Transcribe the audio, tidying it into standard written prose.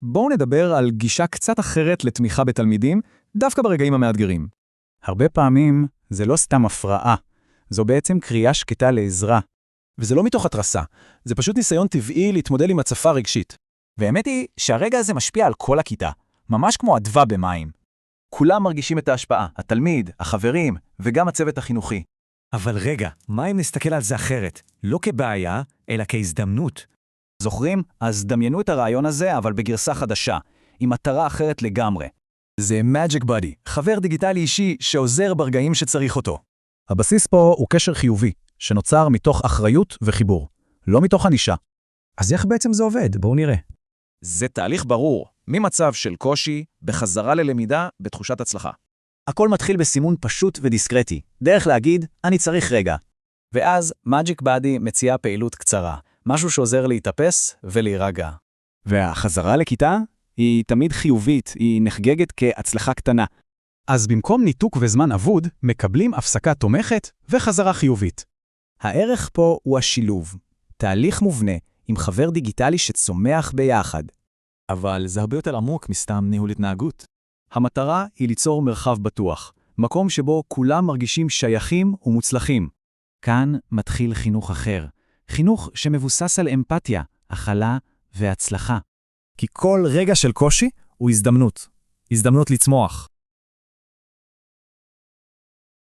בואו נדבר על גישה קצת אחרת לתמיכה בתלמידים, דווקא ברגעים המאתגרים. הרבה פעמים זה לא סתם הפרעה, זו בעצם קריאה שקטה לעזרה. וזה לא מתוך התרסה, זה פשוט ניסיון טבעי להתמודד עם הצפה רגשית. והאמת היא שהרגע הזה משפיע על כל הכיתה, ממש כמו אדווה במים. כולם מרגישים את ההשפעה, התלמיד, החברים וגם הצוות החינוכי. אבל רגע, מה אם נסתכל על זה אחרת? לא כבעיה, אלא כהזדמנות. זוכרים? אז דמיינו את הרעיון הזה, אבל בגרסה חדשה, עם מטרה אחרת לגמרי. זה Magic Buddy, חבר דיגיטלי אישי שעוזר ברגעים שצריך אותו. הבסיס פה הוא קשר חיובי, שנוצר מתוך אחריות וחיבור, לא מתוך ענישה. אז איך בעצם זה עובד? בואו נראה. זה תהליך ברור, ממצב של קושי, בחזרה ללמידה, בתחושת הצלחה. הכל מתחיל בסימון פשוט ודיסקרטי, דרך להגיד, אני צריך רגע. ואז Magic Buddy מציעה פעילות קצרה, משהו שעוזר להתאפס ולהירגע. והחזרה לכיתה היא תמיד חיובית, היא נחגגת כהצלחה קטנה. אז במקום ניתוק וזמן אבוד, מקבלים הפסקה תומכת וחזרה חיובית. הערך פה הוא השילוב, תהליך מובנה עם חבר דיגיטלי שצומח ביחד. אבל זה הרבה יותר עמוק מסתם ניהול התנהגות. המטרה היא ליצור מרחב בטוח, מקום שבו כולם מרגישים שייכים ומוצלחים. כאן מתחיל חינוך אחר, חינוך שמבוסס על אמפתיה, הכלה והצלחה. כי כל רגע של קושי הוא הזדמנות. הזדמנות לצמוח.